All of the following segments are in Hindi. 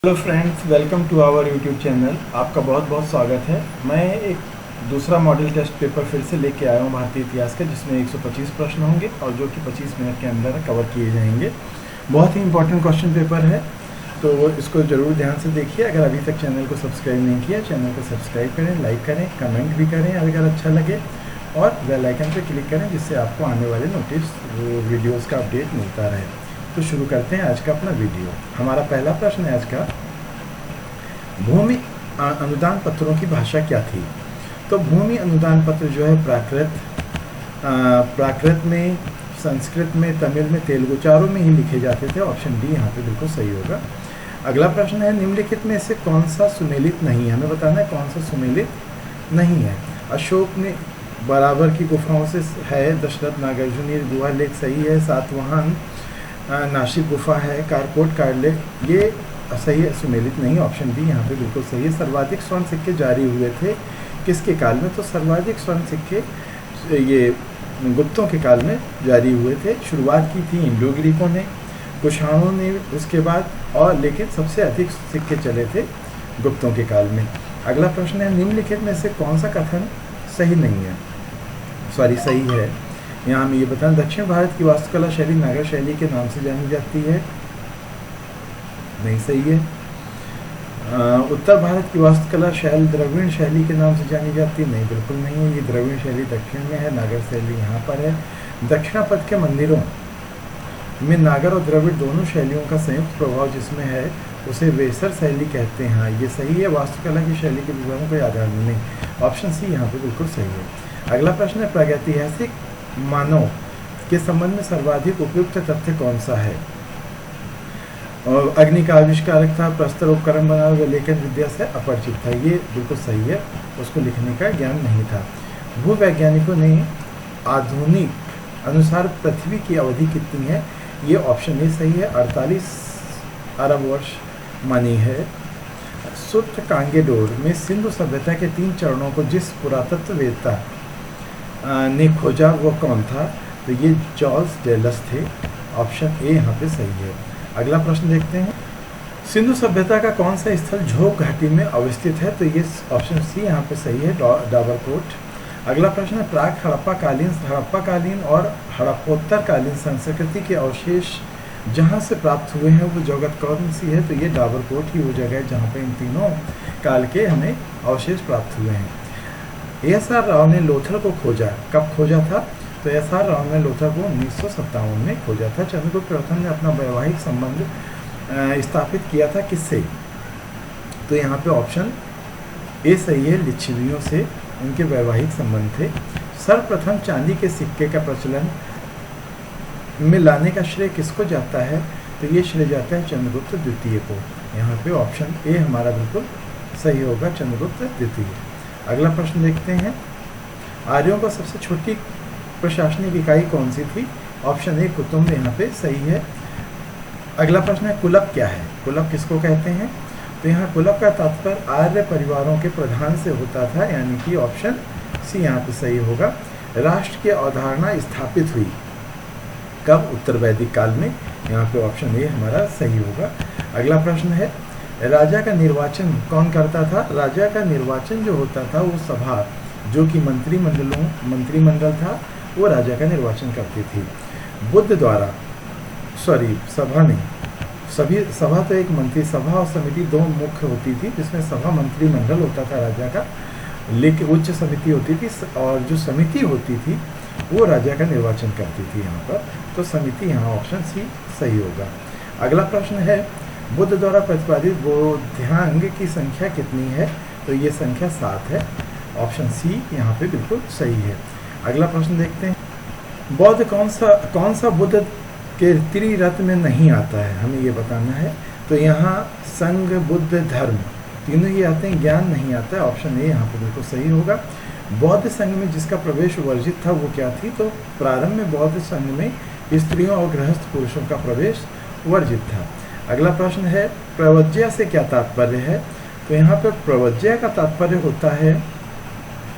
Hello friends, welcome to our YouTube channel. आपका बहुत बहुत स्वागत है। मैं एक दूसरा मॉडल टेस्ट पेपर फिर से लेके आया हूँ भारतीय इतिहास का, जिसमें 125 प्रश्न होंगे और जो कि 25 मिनट के अंदर कवर किए जाएंगे। बहुत ही इंपॉर्टेंट क्वेश्चन पेपर है, तो इसको ज़रूर ध्यान से देखिए। अगर अभी तक चैनल को सब्सक्राइब नहीं किया, चैनल को सब्सक्राइब करें, लाइक करें, कमेंट भी करें अगर अच्छा लगे, और बेल आइकन पर क्लिक करें जिससे आपको आने वाले वीडियोज़ का अपडेट मिलता रहे। तो शुरू करते हैं आज का अपना वीडियो। हमारा पहला प्रश्न है आज का, भूमि अनुदान पत्रों की भाषा क्या थी? तो भूमि अनुदान पत्र जो है प्राकृत में, संस्कृत में, तमिल में, तेलुगु, चारों में ही लिखे जाते थे। ऑप्शन डी यहाँ पे बिल्कुल सही होगा। अगला प्रश्न है, निम्नलिखित में से कौन सा सुमेलित नहीं है? हमें बताना है कौन सा सुमेलित नहीं है। अशोक ने बराबर की गुफाओं से है, दशरथ नागार्जुन गुहा लेख सही है, सातवाहन नासिक गुफा है, कारकोट कारलेख ये सही है, सुमेलित नहीं। ऑप्शन डी यहाँ पे बिल्कुल सही है। सर्वाधिक स्वर्ण सिक्के जारी हुए थे किसके काल में? तो सर्वाधिक स्वर्ण सिक्के ये गुप्तों के काल में जारी हुए थे। शुरुआत की थी इंडो ग्रीकों ने, कुषाणों ने उसके बाद, और लेकिन सबसे अधिक सिक्के चले थे गुप्तों के काल में। अगला प्रश्न है, निम्नलिखित में से कौन सा कथन सही नहीं है? सही है। यहाँ हमें ये बताएं, दक्षिण भारत की वास्तुकला शैली नागर शैली के नाम से जानी जाती है, नहीं सही है। उत्तर भारत की वास्तुकला शैली द्रविड़ शैली के नाम से जानी जाती है, नहीं बिल्कुल नहीं है। ये द्रविड़ शैली दक्षिण में है, नागर शैली यहाँ पर है। दक्षिणापथ के मंदिरों में नागर और द्रविड़ दोनों शैलियों का संयुक्त प्रभाव जिसमें है उसे वेसर शैली कहते हैं। हाँ, ये सही है। वास्तुकला की शैली के विवरण कोई आधार नहीं। ऑप्शन सी यहाँ पे बिल्कुल सही है। अगला प्रश्न है, प्रागैतिहासिक मानव के संबंध में सर्वाधिक उपयुक्त तथ्य कौन सा है? और अग्नि का आविष्कारक था, प्रस्तर उपकरण बना हुआ, लेखन विद्या से अपरिचित था, ये बिल्कुल सही है। उसको लिखने का ज्ञान नहीं था। भूवैज्ञानिकों ने आधुनिक अनुसार पृथ्वी की अवधि कितनी है? ये ऑप्शन ए सही है, 48 अरब वर्ष मानी है। सुत्त कांगेडोर में सिंधु सभ्यता के 3 चरणों को जिस पुरातत्ववेत्ता ने खोजा वो कौन था? तो ये चार्ल्स डेलस थे। ऑप्शन ए यहाँ पे सही है। अगला प्रश्न देखते हैं, सिंधु सभ्यता का कौन सा स्थल झोंक घाटी में अवस्थित है? तो ये ऑप्शन सी यहाँ पे सही है, डाबरकोट। अगला प्रश्न है, प्राक हड़प्पाकालीन और हड़प्पोत्तर कालीन संस्कृति के अवशेष जहाँ से प्राप्त हुए हैं वो जगह कौन सी है? तो ये डाबरकोट ही वो जगह है जहाँ पे इन तीनों काल के हमें अवशेष प्राप्त हुए हैं। एस.आर. राव ने लोथल को खोजा, कब खोजा था? तो एस.आर. राव ने लोथल को 1957 में खोजा था। चंद्रगुप्त प्रथम ने अपना वैवाहिक संबंध स्थापित किया था किससे? तो यहाँ पे ऑप्शन ए सही है, लिच्छवियों से उनके वैवाहिक संबंध थे। सर्वप्रथम चांदी के सिक्के का प्रचलन में लाने का श्रेय किसको जाता है? तो ये श्रेय जाता है चंद्रगुप्त द्वितीय को। यहाँ पे ऑप्शन ए हमारा बिल्कुल सही होगा, चंद्रगुप्त द्वितीय। अगला प्रश्न देखते हैं, आर्यों का सबसे छोटी प्रशासनिक इकाई कौन सी थी? ऑप्शन ए कुतुम्ब यहाँ पे सही है। अगला प्रश्न है, कुलप क्या है? कुलप किसको कहते हैं? तो यहाँ कुलप का तात्पर्य आर्य परिवारों के प्रधान से होता था, यानी कि ऑप्शन सी यहाँ पे सही होगा। राष्ट्र की अवधारणा स्थापित हुई कब? उत्तर वैदिक काल में। यहाँ पे ऑप्शन ए हमारा सही होगा। अगला प्रश्न है, राजा का निर्वाचन कौन करता था? राजा का निर्वाचन जो होता था वो सभा, जो कि मंत्रिमंडल था, वो राजा का निर्वाचन करती थी। बुद्ध द्वारा सभा नहीं, सभा तो एक मंत्री सभा और समिति दो मुख्य होती थी, जिसमें सभा मंत्रिमंडल होता था राजा का, लेकिन उच्च समिति होती थी, और जो समिति होती थी वो राजा का निर्वाचन करती थी यहाँ पर। तो समिति यहाँ ऑप्शन सी सही होगा। अगला प्रश्न है, बुद्ध द्वारा प्रतिपादित बोधांग की संख्या कितनी है? तो ये संख्या 7 है। ऑप्शन सी यहाँ पे बिल्कुल सही है। अगला प्रश्न देखते हैं, बौद्ध कौन सा बुद्ध के त्रिरत्न में नहीं आता है? हमें ये बताना है। तो यहाँ संघ, बुद्ध, धर्म तीनों ही आते हैं, ज्ञान नहीं आता है। ऑप्शन ए यहाँ पे बिल्कुल सही होगा। बौद्ध संघ में जिसका प्रवेश वर्जित था वो क्या थी? तो प्रारंभ में बौद्ध संघ में स्त्रियों और गृहस्थ पुरुषों का प्रवेश वर्जित था। अगला प्रश्न है, प्रवज्या से क्या तात्पर्य है? तो यहाँ पर प्रवज्या का तात्पर्य होता है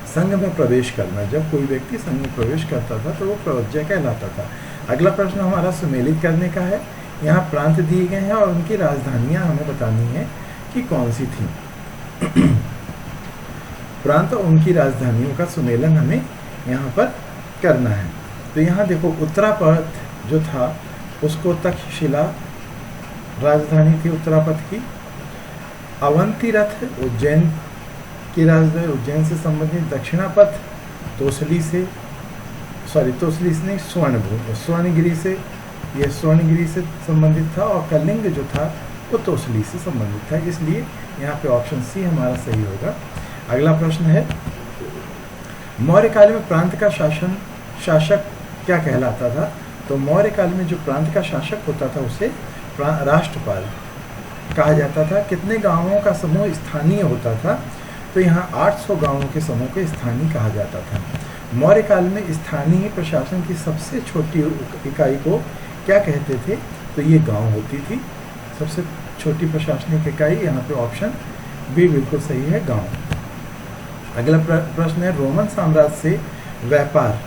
संघ में प्रवेश करना। जब कोई व्यक्ति संघ में प्रवेश करता था तो वो प्रवज्या कहलाता था। अगला प्रश्न हमारा सुमेलित करने का है। यहाँ प्रांत दिए गए हैं और उनकी राजधानियाँ हमें बतानी है कि कौन सी थी। प्रांत और उनकी राजधानियों का सुमेलन हमें यहाँ पर करना है। तो यहाँ देखो उत्तरापथ जो था उसको तक्षशिला राजधानी थी उत्तरापथ की। अवंती रथ उज्जैन की राजधानी, उज्जैन से संबंधित। दक्षिणापथ तोसली से नहीं, स्वर्णगिरी से, ये स्वर्णगिरी से संबंधित था। और कलिंग जो था वो तोसली से संबंधित था, इसलिए यहाँ पे ऑप्शन सी हमारा सही होगा। अगला प्रश्न है, मौर्य काल में प्रांत का शासक क्या कहलाता था? तो मौर्य काल में जो प्रांत का शासक होता था उसे राष्ट्रपाल कहा जाता था। कितने गांवों का समूह स्थानीय होता था? तो यहाँ 800 गांवों के समूह को स्थानीय कहा जाता था। मौर्य काल में स्थानीय प्रशासन की सबसे छोटी इकाई को क्या कहते थे? तो ये गांव होती थी सबसे छोटी प्रशासनिक इकाई। यहाँ पे ऑप्शन बी बिल्कुल सही है, गांव। अगला प्रश्न है, रोमन साम्राज्य से व्यापार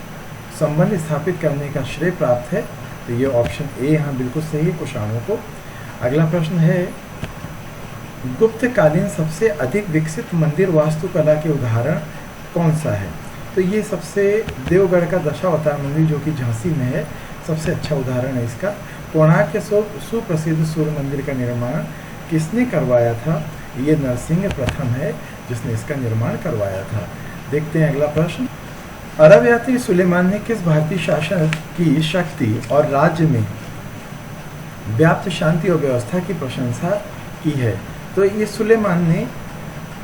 संबंध स्थापित करने का श्रेय प्राप्त है? तो ये ऑप्शन ए यहाँ बिल्कुल सही है, कुषाणों को। अगला प्रश्न है, गुप्तकालीन सबसे अधिक विकसित मंदिर वास्तुकला के उदाहरण कौन सा है? तो ये सबसे देवगढ़ का दशावतार मंदिर जो कि झांसी में है, सबसे अच्छा उदाहरण है इसका। कोणार्क के सुप्रसिद्ध सूर्य मंदिर का निर्माण किसने करवाया था? ये नरसिंह प्रथम है जिसने इसका निर्माण करवाया था। देखते हैं अगला प्रश्न, अरब यात्री सुलेमान ने किस भारतीय शासक की शक्ति और राज्य में व्याप्त शांति और व्यवस्था की प्रशंसा की है? तो ये सुलेमान ने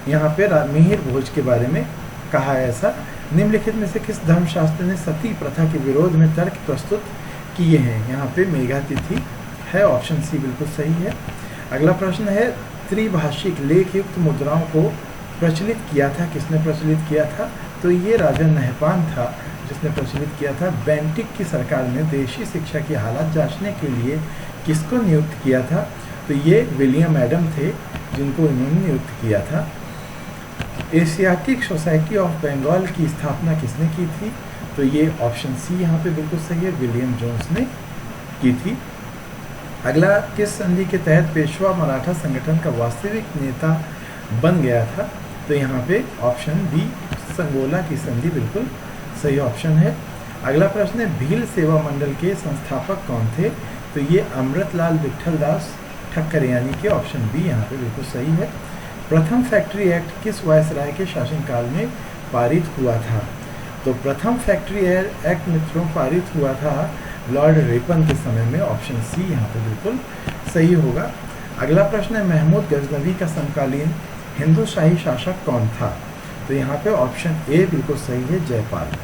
यहाँ पे मिहिर भोज के बारे में कहा है ऐसा। निम्नलिखित में से किस धर्मशास्त्र ने सती प्रथा के विरोध में तर्क प्रस्तुत किए हैं? यहाँ पे मेघातिथि है, ऑप्शन सी बिल्कुल सही है। अगला प्रश्न है, त्रिभाषिक लेख युक्त मुद्राओं को प्रचलित किया था, किसने प्रचलित किया था? तो ये राजा नहपान था जिसने प्रचलित किया था। बेंटिक की सरकार ने देशी शिक्षा की हालत जांचने के लिए किसको नियुक्त किया था? तो ये विलियम एडम थे जिनको इन्होंने नियुक्त किया था। एशियाटिक सोसाइटी ऑफ बंगाल की स्थापना किसने की थी? तो ये ऑप्शन सी यहाँ पे बिल्कुल सही है, विलियम जोन्स ने की थी। अगला, किस संधि के तहत पेशवा मराठा संगठन का वास्तविक नेता बन गया था? तो यहाँ पे ऑप्शन बी, संगोला की संधि बिल्कुल सही ऑप्शन है। अगला प्रश्न है, भील सेवा मंडल के संस्थापक कौन थे? तो ये अमृतलाल विठलदास ठक्करयानी के, ऑप्शन बी यहाँ पे बिल्कुल सही है। प्रथम फैक्ट्री एक्ट किस वायसराय के शासनकाल में पारित हुआ था? तो प्रथम फैक्ट्री एक्ट मित्रों पारित हुआ था लॉर्ड रिपन के समय में, ऑप्शन सी यहाँ पे बिल्कुल सही होगा। अगला प्रश्न है, महमूद गजनवी का समकालीन हिंदू शाही शासक कौन था? तो यहाँ पे ऑप्शन ए बिल्कुल सही है, जयपाल।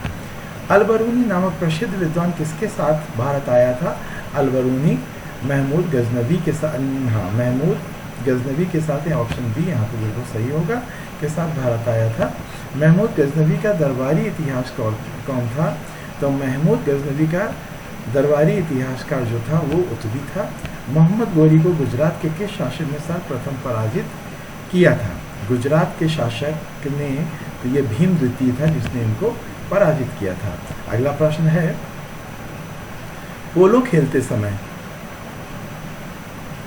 अलबरूनी नामक प्रसिद्ध विद्वान किसके साथ भारत आया था? अलबरूनी महमूद गजनवी के साथ, हाँ महमूद गजनवी के साथ, ऑप्शन बी यहाँ पे बिल्कुल सही होगा, के साथ भारत आया था। महमूद गजनवी का दरबारी इतिहास कौन था? तो महमूद गजनवी का दरबारी इतिहासकार जो था वो उतबी था। मोहम्मद गोरी को गुजरात के किस शासक ने सर्वप्रथम पराजित किया था? गुजरात के शासक ने, तो ये भीम द्वितीय था जिसने इनको पराजित किया था। अगला प्रश्न है, पोलो खेलते समय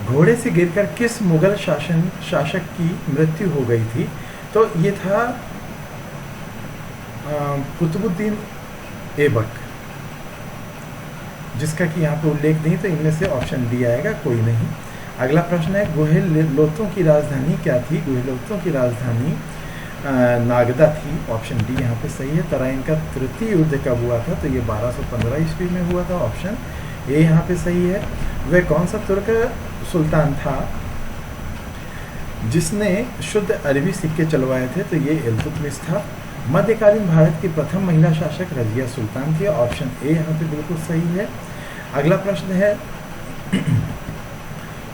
घोड़े से गिरकर किस मुगल शासक की मृत्यु हो गई थी? तो ये था कुतुबुद्दीन ऐबक, जिसका कि यहाँ पे उल्लेख नहीं, तो इनमें से ऑप्शन डी आएगा, कोई नहीं। अगला प्रश्न है, गुहेलोतों की राजधानी क्या थी? गुहेलोतों की राजधानी नागदा थी, ऑप्शन डी यहाँ पे सही है। तराइन का तृतीय युद्ध कब हुआ था? तो ये 1215 ईस्वी में हुआ था, ऑप्शन ए यहाँ पे सही है। वह कौन सा तुर्क सुल्तान था जिसने शुद्ध अरबी सिक्के चलवाए थे? तो ये इल्तुतमिश था। मध्यकालीन भारत की प्रथम महिला शासक रजिया सुल्तान थी, ऑप्शन ए यहाँ पे बिल्कुल सही है। अगला प्रश्न है,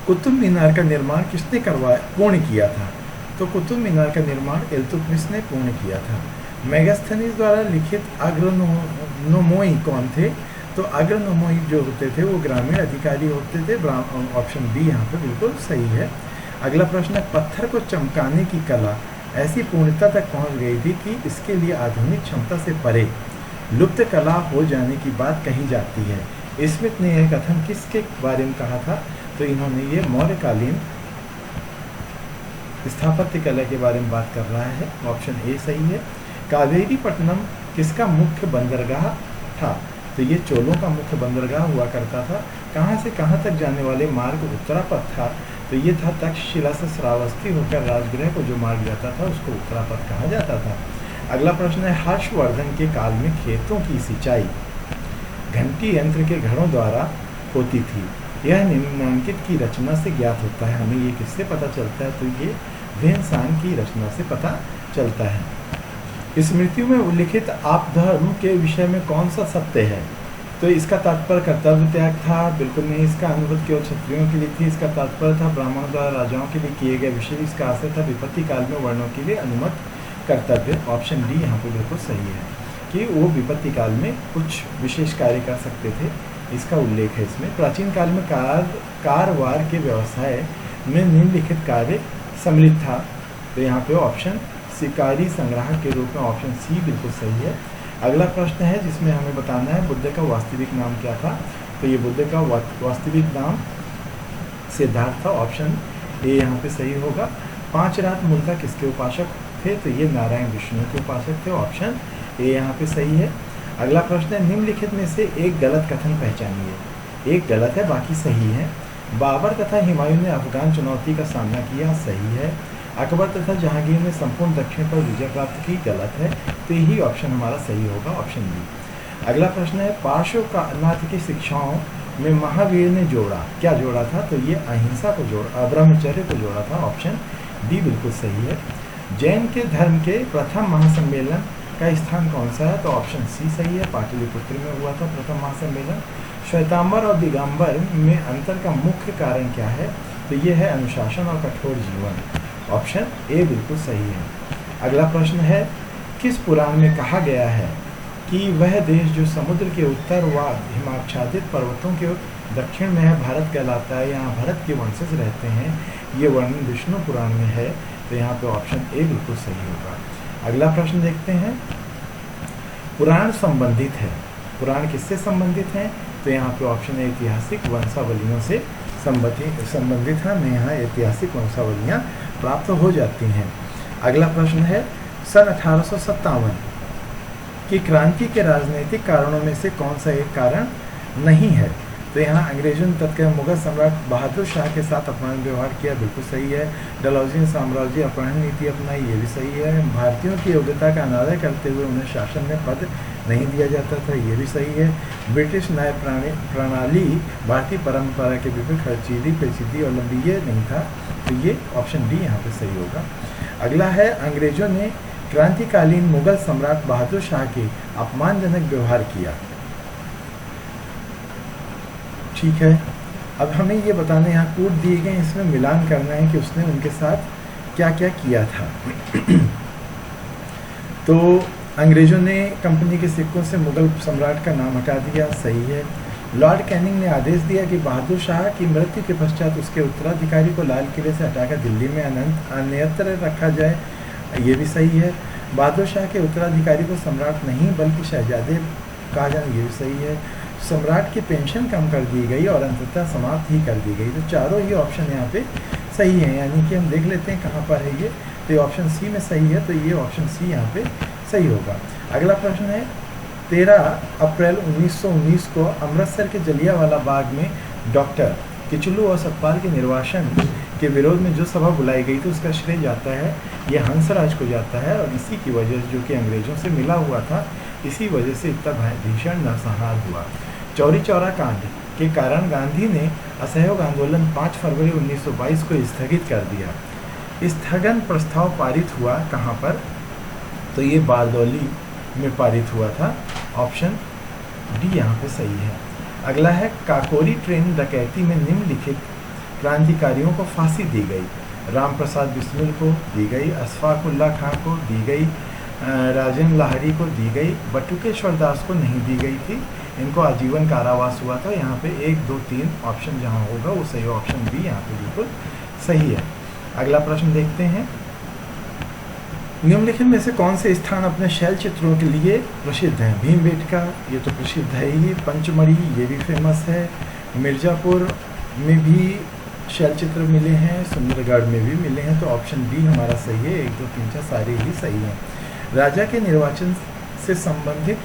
कुतुब मीनार का निर्माण किसने पूर्ण किया था? तो कुतुब मीनार का निर्माण इल्तुतमिश ने पूर्ण किया था। मेगास्थनीज द्वारा लिखित अग्रनोमोई कौन थे? तो अग्रनोमोई जो होते थे वो ग्रामीण अधिकारी होते थे, ऑप्शन बी यहाँ पे बिल्कुल सही है। अगला प्रश्न है, पत्थर को चमकाने की कला ऐसी पूर्णता तक पहुँच गई थी कि इसके लिए आधुनिक क्षमता से परे लुप्त कला हो जाने की बात कही जाती है। स्मिथ ने यह कथन किसके बारे में कहा था? तो इन्होंने ये मौर्यकालीन स्थापत्य कला के बारे में बात कर रहा है, ऑप्शन ए सही है। कावेरी पट्टनम किसका मुख्य बंदरगाह था? तो ये चोलों का मुख्य बंदरगाह हुआ करता था। कहाँ से कहाँ तक जाने वाले मार्ग उत्तरापथ था? तो ये था तक्षशिला से श्रावस्ती होकर राजगृह को जो मार्ग जाता था उसको उत्तरापथ कहा जाता था। अगला प्रश्न है, हर्षवर्धन के काल में खेतों की सिंचाई घंटी यंत्र के घड़ों द्वारा होती थी। यह निम्नांकित की रचना से ज्ञात होता है। हमें ये किससे पता चलता है? तो ये वेन्सान की रचना से पता चलता है। स्मृतियों में उल्लिखित आप धर्म के विषय में कौन सा सत्य है? तो इसका तात्पर्य कर्तव्य त्याग था, बिल्कुल नहीं। इसका अनुभव केवल क्षत्रियों के लिए थी। इसका तात्पर्य था ब्राह्मणों द्वारा राजाओं के लिए किए गए विषय। इसका आशय था विपत्ति काल में वर्णों के लिए अनुमत कर्तव्य। ऑप्शन डी यहाँ पे बिल्कुल सही है कि वो विपत्ति काल में कुछ विशेष कार्य कर सकते थे, इसका उल्लेख है इसमें। प्राचीन काल में कारवार के व्यवसाय में निम्नलिखित कार्य सम्मिलित था। तो यहाँ पे ऑप्शन शिकारी संग्राहक के रूप में ऑप्शन सी बिल्कुल सही है। अगला प्रश्न है जिसमें हमें बताना है बुद्ध का वास्तविक नाम क्या था? तो ये बुद्ध का वास्तविक नाम सिद्धार्थ था। ऑप्शन ए यहाँ पे सही होगा। 5 रात मूलतः किसके उपासक थे? तो ये नारायण विष्णु के उपासक थे। ऑप्शन ए यहाँ पे सही है। अगला प्रश्न है, निम्नलिखित में से एक गलत कथन पहचानिए। एक गलत है, बाकी सही है। बाबर तथा हुमायूं ने अफगान चुनौती का सामना किया, सही है। अकबर तथा जहांगीर ने संपूर्ण दक्षिण पर विजय प्राप्त की, गलत है। तो यही ऑप्शन हमारा सही होगा, ऑप्शन बी। अगला प्रश्न है, पार्श्वनाथ की शिक्षाओं में महावीर ने जोड़ा, क्या जोड़ा था? तो ये अहिंसा को जोड़ा, ब्रह्मचर्य को जोड़ा था। ऑप्शन डी बिल्कुल सही है। जैन के धर्म के प्रथम महासम्मेलन का स्थान कौन सा है? तो ऑप्शन सी सही है, पाटलिपुत्र में हुआ था प्रथम महासम्मेलन। श्वेतांबर और दिगंबर में अंतर का मुख्य कारण क्या है? तो ये है अनुशासन और कठोर जीवन। ऑप्शन ए बिल्कुल सही है। अगला प्रश्न है, किस पुराण में कहा गया है कि वह देश जो समुद्र के उत्तर व हिमाच्छादित पर्वतों के दक्षिण में है भारत कहलाता है, यहाँ भरत के वंशज रहते हैं? ये वर्णन विष्णु पुराण में है। तो यहाँ पे ऑप्शन ए बिल्कुल सही होगा। अगला प्रश्न देखते हैं, पुराण संबंधित है, पुराण किससे संबंधित है? तो यहाँ पे ऑप्शन ऐतिहासिक वंशावलियों से संबंधित है। हमें यहाँ ऐतिहासिक वंशावलियाँ प्राप्त हो जाती हैं। अगला प्रश्न है, सन 1857 की क्रांति के राजनीतिक कारणों में से कौन सा एक कारण नहीं है? तो यहाँ अंग्रेजों ने तत्कालीन मुगल सम्राट बहादुर शाह के साथ अपमान व्यवहार किया, बिल्कुल सही है। डलहौजी ने साम्राज्य अपहरण नीति अपनाई, ये भी सही है। भारतीयों की योग्यता का अनादर करते हुए उन्हें शासन में पद नहीं दिया जाता था, ये भी सही है। ब्रिटिश न्याय प्रणाली भारतीय परंपरा के विपरीत खर्चीली, पेचीदी और लंबी ये नहीं था। तो ये ऑप्शन डी यहाँ पे सही होगा। अगला है, अंग्रेजों ने क्रांतिकालीन मुगल सम्राट बहादुर शाह के अपमानजनक व्यवहार किया। ठीक है, अब हमें ये बताना, यहाँ कोड दिए गए, इसमें मिलान करना है कि उसने उनके साथ क्या क्या किया था। तो अंग्रेजों ने कंपनी के सिक्कों से मुगल सम्राट का नाम हटा दिया, सही है। लॉर्ड कैनिंग ने आदेश दिया कि बहादुर शाह की मृत्यु के पश्चात उसके उत्तराधिकारी को लाल किले से हटाकर दिल्ली में अन्यत्र रखा जाए, ये भी सही है। बहादुर शाह के उत्तराधिकारी को सम्राट नहीं बल्कि शहजादे कहा जाए, ये भी सही है। सम्राट की पेंशन कम कर दी गई और अंततः समाप्त ही कर दी गई। तो चारों ही ऑप्शन यहाँ पे सही है, यानी कि हम देख लेते हैं कहाँ पर है ये। तो ये ऑप्शन सी में सही है, तो ये ऑप्शन सी यहाँ पे सही होगा। अगला प्रश्न है, 13 अप्रैल 1919 को अमृतसर के जलियांवाला बाग में डॉक्टर किचलू और सतपाल के निर्वासन के विरोध में जो सभा बुलाई गई थी उसका श्रेय जाता है ये हंसराज को जाता है। और इसी की वजह से, जो कि अंग्रेजों से मिला हुआ था, इसी वजह से इतना भीषण नरसंहार हुआ। चौरी चौरा कांड के कारण गांधी ने असहयोग आंदोलन 5 फरवरी 1922 को स्थगित कर दिया। स्थगन प्रस्ताव पारित हुआ कहाँ पर? तो ये बारदौली में पारित हुआ था। ऑप्शन डी यहाँ पे सही है। अगला है, काकोरी ट्रेन डकैती में निम्नलिखित क्रांतिकारियों को फांसी दी गई। राम प्रसाद बिस्मिल को दी गई, अशफाक उल्लाह खां को दी गई, राजेंद्र लाहरी को दी गई, बटुकेश्वर दास को नहीं दी गई थी। इनको आजीवन कारावास हुआ था। यहाँ पे 1, 2, 3 ऑप्शन जहाँ होगा वो सही, ऑप्शन बी यहाँ पे बिल्कुल सही है। अगला प्रश्न देखते हैं, निम्नलिखित में से कौन से स्थान अपने शैल चित्रों के लिए प्रसिद्ध हैं? भीमबेटका, ये तो प्रसिद्ध है ही। पंचमढ़ी, ये भी फेमस है। मिर्ज़ापुर, में भी शैल चित्र मिले हैं, सुंदरगढ़ में भी मिले हैं, तो ऑप्शन डी हमारा सही है। 1 2 3 4 सारे ही सही हैं। राजा के निर्वाचन से संबंधित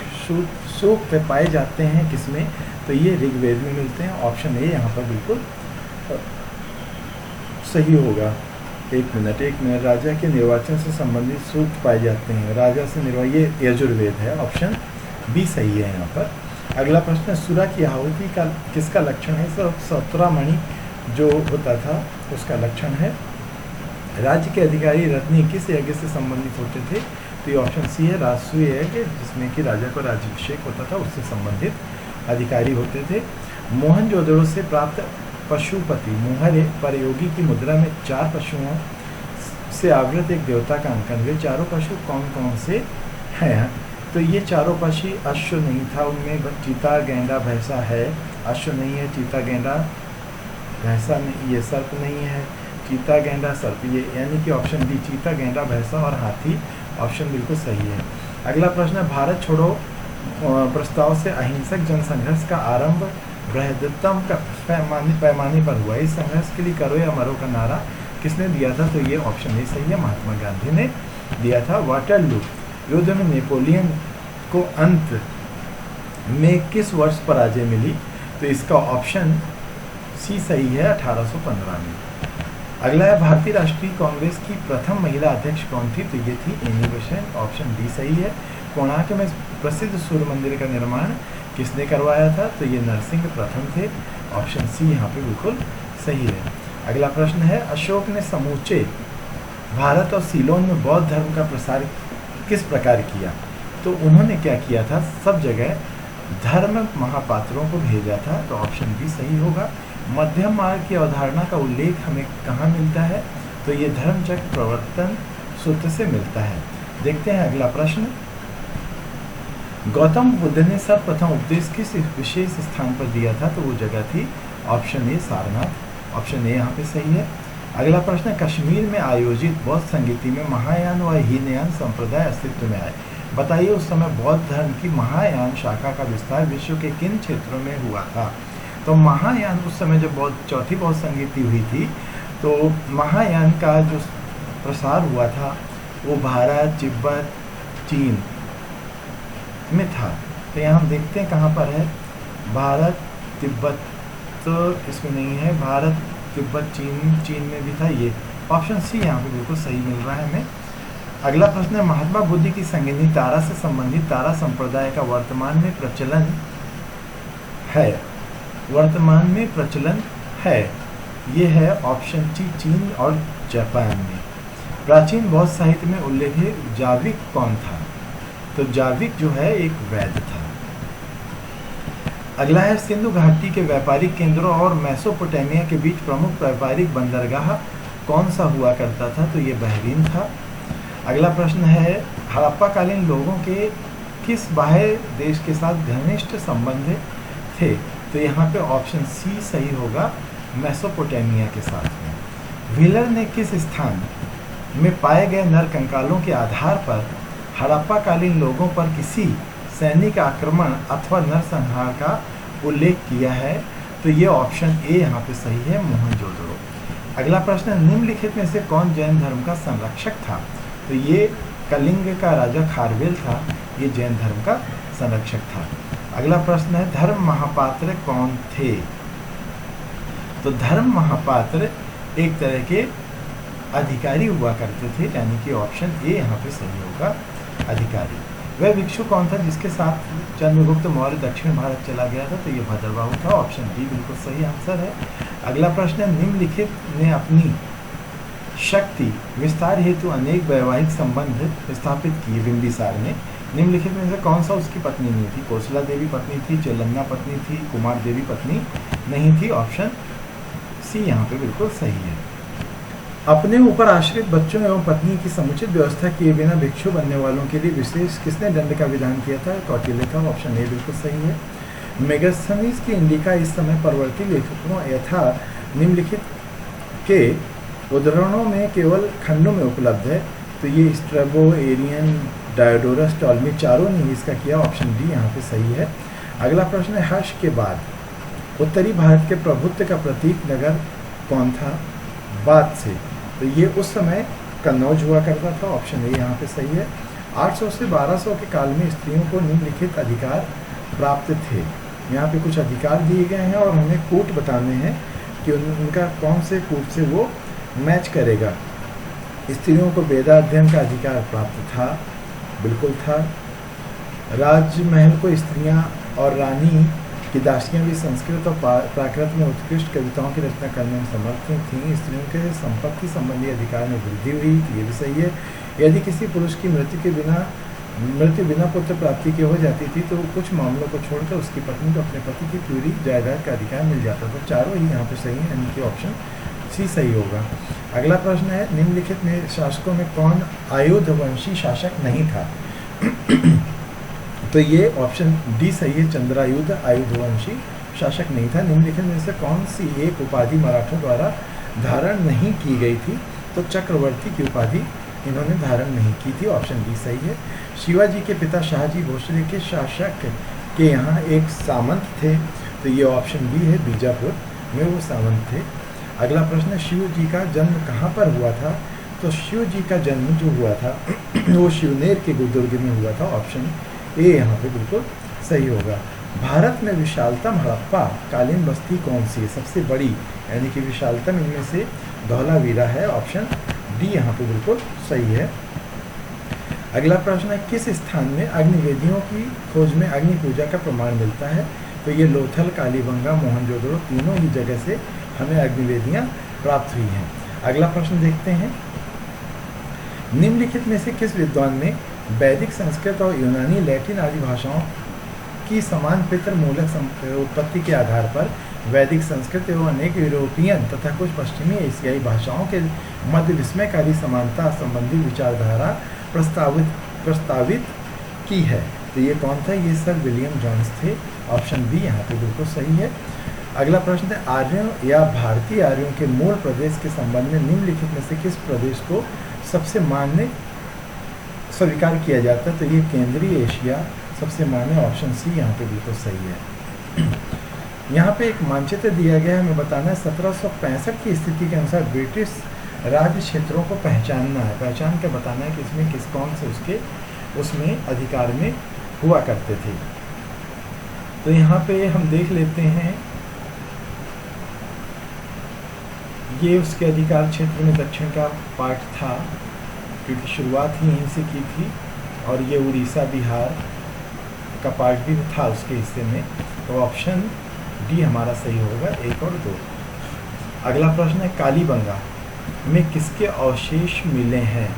सूक्त पाए जाते हैं किसमें, तो ये ऋग्वेद में मिलते हैं। ऑप्शन ए यहाँ पर बिल्कुल सही होगा। एक मिनट, राजा के निर्वाचन से संबंधित सूक्त पाए जाते हैं, राजा से ये यजुर्वेद है। ऑप्शन बी सही है यहाँ पर। अगला प्रश्न, सुरा की आहुति का किसका लक्षण है? सतुरामणि जो होता था उसका लक्षण है। राज्य के अधिकारी रत्नी किस यज्ञ से संबंधित होते थे? तो ये ऑप्शन सी है, राजसूय यज्ञ, जिसमें कि राजा को राज्याभिषेक होता था, उससे संबंधित अधिकारी होते थे। मोहनजोदड़ो से प्राप्त पशुपति मोहरे परयोगी की मुद्रा में 4 पशुओं से आवृत एक देवता का अंकन। वे चारों पशु कौन कौन से हैं? तो ये चारों पशु अश्व नहीं था, उनमें चीता गैंडा भैंसा है। अश्व नहीं है, चीता गैंडा भैंसा नहीं, ये सर्प नहीं है, चीता गैंडा सर्प, ये यानी कि ऑप्शन डी चीता गैंडा भैंसा और हाथी ऑप्शन बिल्कुल सही है। अगला प्रश्न, भारत छोड़ो प्रस्ताव से अहिंसक जनसंघर्ष का आरंभ बृहत्तम का पैमाने पर हुआ। इस संघर्ष के लिए करो या मरो का नारा किसने दिया था? तो ये ऑप्शन ए सही है, महात्मा गांधी ने दिया था। वाटरलू युद्ध में नेपोलियन को अंत में किस वर्ष पराजय मिली? तो इसका ऑप्शन सी सही है, 1815 में। अगला है, भारतीय राष्ट्रीय कांग्रेस की प्रथम महिला अध्यक्ष कौन थी? तो ये थी एनी बेसेंट। ऑप्शन डी सही है। कोणार्क में प्रसिद्ध सूर्य मंदिर का निर्माण किसने करवाया था? तो ये नरसिंह प्रथम थे। ऑप्शन सी यहाँ पे बिल्कुल सही है। अगला प्रश्न है, अशोक ने समूचे भारत और सीलोन में बौद्ध धर्म का प्रसार किस प्रकार किया? तो उन्होंने क्या किया था? सब जगह धर्म महापात्रों को भेजा था, तो ऑप्शन बी सही होगा। मध्यम मार्ग की अवधारणा का उल्लेख हमें कहाँ मिलता है? तो ये धर्मचक्र प्रवर्तन सूत्र से मिलता है। देखते हैं अगला प्रश्न, गौतम बुद्ध ने सर्वप्रथम उपदेश किस विशेष स्थान पर दिया था? तो वो जगह थी option A Sarnath. Option A यहाँ पे सही है। अगला प्रश्न, कश्मीर में आयोजित बौद्ध संगीति में महायान व हीनयान संप्रदाय अस्तित्व में आए। बताइए उस समय बौद्ध धर्म की महायान शाखा का विस्तार विश्व के किन क्षेत्रों में हुआ था? तो महायान उस समय जब चौथी बौद्ध संगीति हुई थी, तो महायान का जो प्रसार हुआ था वो भारत, तिब्बत, चीन में था। तो यहाँ हम देखते हैं कहाँ पर है, भारत, तिब्बत तो इसमें नहीं है, भारत, तिब्बत, चीन में भी था। ये ऑप्शन सी यहाँ पे बिल्कुल सही मिल रहा है हमें। अगला प्रश्न है, महात्मा बुद्ध की संगिनी तारा से संबंधित तारा संप्रदाय का वर्तमान में प्रचलन है? वर्तमान में प्रचलन है, ये है ऑप्शन सी चीन और जापान में। प्राचीन बौद्ध साहित्य में उल्लेखित जाविक कौन था? तो जाविक जो है एक वैद्य था। अगला है, सिंधु घाटी के व्यापारिक केंद्रों और मेसोपोटामिया के बीच प्रमुख व्यापारिक बंदरगाह कौन सा हुआ करता था? तो ये बहरीन था। अगला प्रश्न है, हड़प्पाकालीन लोगों के किस बाह्य देश के साथ घनिष्ठ संबंध थे? तो यहाँ पे ऑप्शन सी सही होगा, मेसोपोटामिया के साथ में। व्हीलर ने किस स्थान में पाए गए नर कंकालों के आधार पर हड़प्पाकालीन लोगों पर किसी सैनिक आक्रमण अथवा नरसंहार का उल्लेख किया है? तो ये ऑप्शन ए यहाँ पे सही है, मोहनजोदड़ो। अगला प्रश्न, निम्नलिखित में से कौन जैन धर्म का संरक्षक था? तो ये कलिंग का राजा खारवेल था, ये जैन धर्म का संरक्षक था। अगला प्रश्न है, धर्म महापात्र कौन थे? तो धर्म महापात्र एक तरह के अधिकारी हुआ करते थे, यानी कि ऑप्शन ए यहाँ पे सही होगा, अधिकारी। वह भिक्षु कौन था जिसके साथ चंद्रगुप्त मौर्य दक्षिण भारत चला गया था? तो ये भद्रबाहु था। ऑप्शन डी बिल्कुल सही आंसर है। अगला प्रश्न, निम्नलिखित ने अपनी शक्ति विस्तार हेतु अनेक वैवाहिक संबंध स्थापित किए बिंबिसार ने। निम्नलिखित में से कौन सा उसकी पत्नी नहीं थी? कौशला देवी पत्नी थी, चेलन्ना पत्नी थी, कुमार देवी पत्नी नहीं थी। ऑप्शन सी यहाँ पे बिल्कुल सही है। अपने ऊपर आश्रित बच्चों एवं पत्नी की समुचित व्यवस्था किए बिना भिक्षु बनने वालों के लिए विशेष किसने दंड का विधान किया था? कौटिल्य था। ऑप्शन ए बिल्कुल सही है। मेगास्थनीज की इंडिका इस समय परवर्ती लेखकों यथा निम्नलिखित के उदाहरणों में केवल खंडों में उपलब्ध है? तो ये स्ट्रैबो, एरियन, डायोडोरस, टॉलमी चारों ने इसका किया। ऑप्शन डी यहाँ पे सही है। अगला प्रश्न है, हर्ष के बाद उत्तरी भारत के प्रभुत्व का प्रतीक नगर कौन था? बाद से। तो ये उस समय कन्नौज हुआ करता था। ऑप्शन ए यहाँ पे सही है। 800 से 1200 के काल में स्त्रियों को निम्नलिखित अधिकार प्राप्त थे। यहाँ पे कुछ अधिकार दिए गए हैं और हमें कूट बताने हैं कि उनका कौन से कूट से वो मैच करेगा। स्त्रियों को वेदाध्ययन का अधिकार प्राप्त था, बिल्कुल था। राजमहल को स्त्रियां और रानी की दासियां भी संस्कृत और प्राकृत में उत्कृष्ट कविताओं की रचना करने में समर्थ थीं। स्त्रियों के संपत्ति संबंधी अधिकार में वृद्धि हुई, ये भी सही है। यदि किसी पुरुष की मृत्यु बिना पुत्र प्राप्ति के हो जाती थी तो कुछ मामलों को छोड़कर उसकी पत्नी को अपने पति की पूरी जायदाद का अधिकार मिल जाता था। चारों ही यहाँ पे सही है, यानी कि ऑप्शन सी सही होगा। अगला प्रश्न है, निम्नलिखित में शासकों में कौन आयुधवंशी शासक नहीं था? तो ये ऑप्शन डी सही है, चंद्रायुध आयुधवंशी शासक नहीं था। निम्नलिखित में से कौन सी एक उपाधि मराठों द्वारा धारण नहीं की गई थी? तो चक्रवर्ती की उपाधि इन्होंने धारण नहीं की थी। ऑप्शन डी सही है। शिवाजी के पिता शाहजी भोसले के शासक के यहाँ एक सामंत थे, तो ये ऑप्शन बी है, बीजापुर में वो सामंत थे। अगला प्रश्न, शिव जी का जन्म कहाँ पर हुआ था? तो शिव जी का जन्म जो हुआ था वो शिवनेर के दुर्ग में हुआ था। ऑप्शन ए यहाँ पे बिल्कुल सही होगा। भारत में विशालतम हड़प्पा कालीन बस्ती कौन सी है? सबसे बड़ी यानी कि विशालतम इनमें से धौलावीरा है। ऑप्शन डी यहाँ पे बिल्कुल सही है। अगला प्रश्न है, किस स्थान में अग्निवेदियों की खोज में अग्नि पूजा का प्रमाण मिलता है? तो ये लोथल, कालीबंगा, मोहनजोदड़ो, तीनों ही जगह से हमें अग्निवेदियाँ प्राप्त हुई हैं। अगला प्रश्न देखते हैं, निम्नलिखित में से किस विद्वान ने वैदिक संस्कृत और यूनानी लैटिन आदि भाषाओं की समान पितृमूलक उत्पत्ति के आधार पर वैदिक संस्कृत एवं अनेक यूरोपियन तथा कुछ पश्चिमी एशियाई भाषाओं के मध्य विस्मयकारी समानता संबंधी विचारधारा प्रस्तावित की है? तो ये कौन था? ये सर विलियम जॉन्स थे। ऑप्शन बी यहाँ पे बिल्कुल सही है। अगला प्रश्न है, आर्यों या भारतीय आर्यों के मूल प्रदेश के संबंध में निम्नलिखित में से किस प्रदेश को सबसे मान्य स्वीकार किया जाता है? तो ये केंद्रीय एशिया सबसे मान्य। ऑप्शन सी यहाँ पे बिल्कुल सही है। यहाँ पे एक मानचित्र दिया गया है, हमें बताना है 1765 की स्थिति के अनुसार ब्रिटिश राज्य क्षेत्रों को पहचानना है। पहचान के बताना है कि इसमें किस कौन से उसमें अधिकार में हुआ करते थे। तो यहाँ पे हम देख लेते हैं, ये उसके अधिकार क्षेत्र में दक्षिण का पार्ट था, क्योंकि शुरुआत ही यहीं से की थी, और ये उड़ीसा बिहार का पार्ट भी था उसके हिस्से में। तो ऑप्शन डी हमारा सही होगा, 1 और 2। अगला प्रश्न है, कालीबंगा में किसके अवशेष मिले हैं?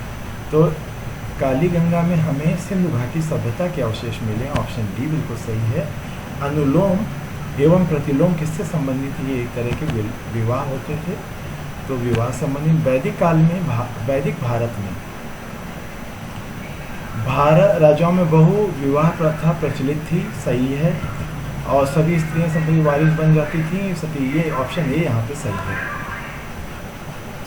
तो कालीगंगा में हमें सिंधु घाटी सभ्यता के अवशेष मिले। ऑप्शन डी बिल्कुल सही है। अनुलोम एवं प्रतिलोम किससे संबंधित? ये एक तरह के विवाह होते थे, तो विवाह संबंधी। वैदिक काल में वैदिक भारत में राजाओं में बहु विवाह प्रथा प्रचलित थी, सही है। और सभी स्त्रियां संपत्ति वारिस बन जाती थी, सती। ये ऑप्शन ए यहाँ पे सही है।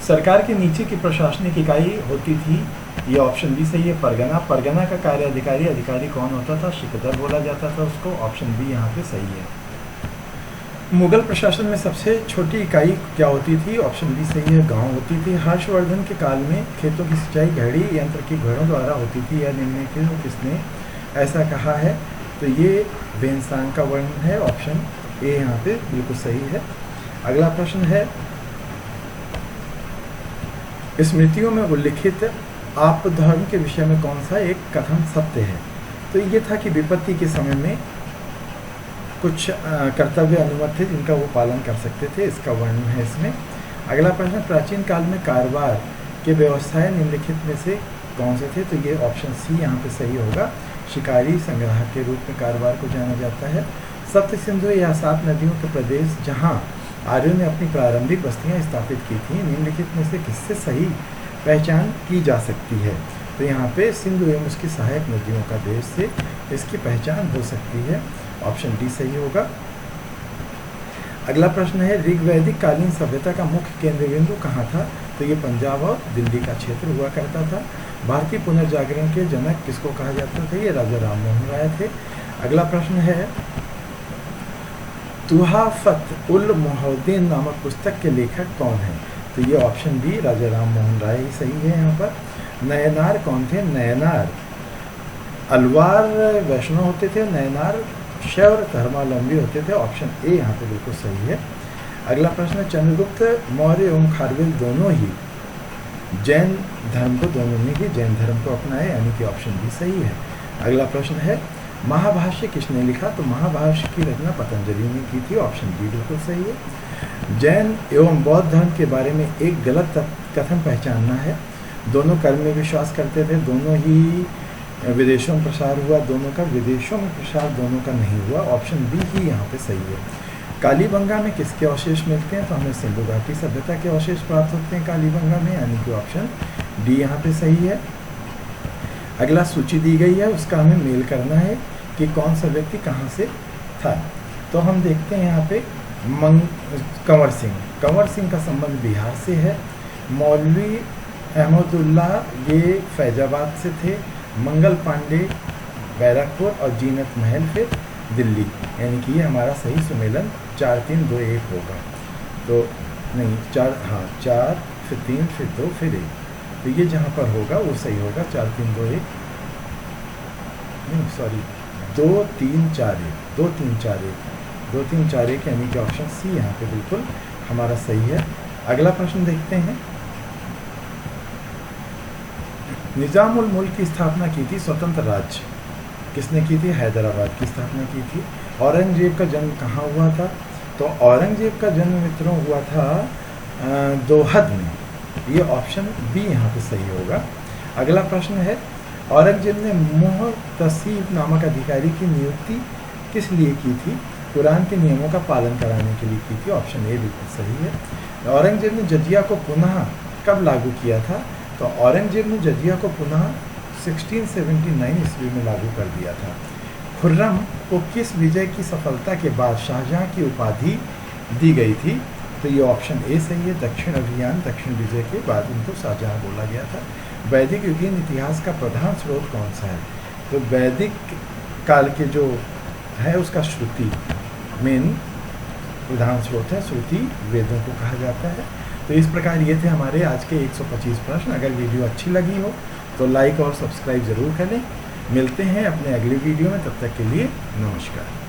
सरकार के नीचे की प्रशासनिक इकाई होती थी, ये ऑप्शन बी सही है। परगना का कार्य अधिकारी कौन होता था? शिकदर बोला जाता था उसको। ऑप्शन बी यहाँ पे सही है। मुगल प्रशासन में सबसे छोटी इकाई क्या होती थी? ऑप्शन बी सही है, गांव होती थी। हर्षवर्धन के काल में खेतों की सिंचाई घड़ी यंत्र की घोड़ों द्वारा होती थी, या निम्नलिखित किसने ऐसा कहा है? तो ये वेन्सान का वर्णन है। ऑप्शन ए यहाँ पे बिल्कुल सही है। अगला प्रश्न है, स्मृतियों में उल्लिखित आप धर्म के विषय में कौन सा एक कथन सत्य है? तो ये था कि विपत्ति के समय में कुछ कर्तव्य अनुमत थे जिनका वो पालन कर सकते थे, इसका वर्णन है इसमें। अगला प्रश्न, प्राचीन काल में कारोबार के व्यवसाय निम्नलिखित में से कौन से थे? तो ये ऑप्शन सी यहाँ पे सही होगा। शिकारी संग्राहक के रूप में कारोबार को जाना जाता है। सप्त सिंधु या 7 नदियों के प्रदेश जहाँ आर्यों ने अपनी प्रारंभिक बस्तियाँ स्थापित की थी, निम्नलिखित में से किससे सही पहचान की जा सकती है? तो यहाँ पे सिंधु एवं उसकी सहायक नदियों का देश से इसकी पहचान हो सकती है। ऑप्शन डी सही होगा। अगला प्रश्न है, ऋग्वैदिक कालीन सभ्यता का मुख्य केंद्र बिंदु कहाँ था? तो ये पंजाब और दिल्ली का क्षेत्र हुआ करता था। भारतीय पुनर्जागरण के जनक किसको कहा जाता था? ये राजा राम मोहन राय थे। अगला प्रश्न है, तुहाफत उल मुहद्दीन नामक पुस्तक के लेखक कौन हैं? तो ये ऑप्शन बी राजा राम मोहन राय ही सही है यहाँ पर। नयनार कौन थे? नयनार अलवार वैष्णव होते थे, नयनार शैव धर्मावलंबी होते थे। ऑप्शन ए यहाँ पे बिल्कुल सही है। अगला प्रश्न है, चंद्रगुप्त मौर्य एवं खारवेल दोनों ही जैन धर्म को जैन धर्म को अपनाए, यानी कि ऑप्शन बी सही है। अगला प्रश्न है, महाभाष्य किसने लिखा? तो महाभाष्य की रचना पतंजलि ने की थी। ऑप्शन बी बिल्कुल सही है। जैन एवं बौद्ध धर्म के बारे में एक गलत कथन पहचानना है। दोनों कर्म में विश्वास करते थे, दोनों ही विदेशों में प्रसार हुआ, दोनों का विदेशों में प्रसार दोनों का नहीं हुआ। ऑप्शन बी ही यहाँ पे सही है। कालीबंगा में किसके अवशेष मिलते हैं? तो हमें सिंधु घाटी सभ्यता के अवशेष प्राप्त होते हैं कालीबंगा में, यानी कि ऑप्शन डी यहाँ पे सही है। अगला सूची दी गई है, उसका हमें मेल करना है कि कौन सा व्यक्ति कहाँ से था। तो हम देखते हैं यहाँ पे कंवर सिंह का संबंध बिहार से है। मौलवी अहमदुल्लाह ये फैजाबाद से थे। मंगल पांडे बैरकपुर और जीनत महल फिर दिल्ली, यानी कि ये हमारा सही सुमेलन 4 3 2 1 होगा। तो नहीं 4 फिर 3 फिर 2 फिर 1, तो ये जहाँ पर होगा वो सही होगा 4 3 2 1 नहीं सॉरी 2 3 4 1 2 3 4 1 2 3 4 1, यानी कि ऑप्शन सी यहाँ पे बिल्कुल हमारा सही है। अगला प्रश्न देखते हैं, निज़ामुल मुल्क की स्थापना की थी स्वतंत्र राज्य किसने की थी? हैदराबाद की स्थापना की थी। औरंगजेब का जन्म कहाँ हुआ था? तो औरंगजेब का जन्म मित्रों हुआ था दोहद में, ये ऑप्शन बी यहाँ पे सही होगा। अगला प्रश्न है, औरंगजेब ने मुहतसिब नामक अधिकारी की नियुक्ति किस लिए की थी? कुरान के नियमों का पालन कराने के लिए की थी। ऑप्शन ए बिल्कुल सही है। औरंगजेब ने जजिया को पुनः कब लागू किया था? तो औरंगजेब ने जजिया को पुनः 1679 ईस्वी में लागू कर दिया था। खुर्रम को किस विजय की सफलता के बाद शाहजहां की उपाधि दी गई थी? तो ये ऑप्शन ए सही है। दक्षिण अभियान, दक्षिण विजय के बाद उनको शाहजहां बोला गया था। वैदिक युगीन इतिहास का प्रधान स्रोत कौन सा है? तो वैदिक काल के जो है उसका श्रुति मेन प्रधान स्रोत है, श्रुति वेदों को कहा जाता है। तो इस प्रकार ये थे हमारे आज के 125 प्रश्न। अगर वीडियो अच्छी लगी हो तो लाइक और सब्सक्राइब ज़रूर करें। मिलते हैं अपने अगले वीडियो में, तब तक के लिए नमस्कार।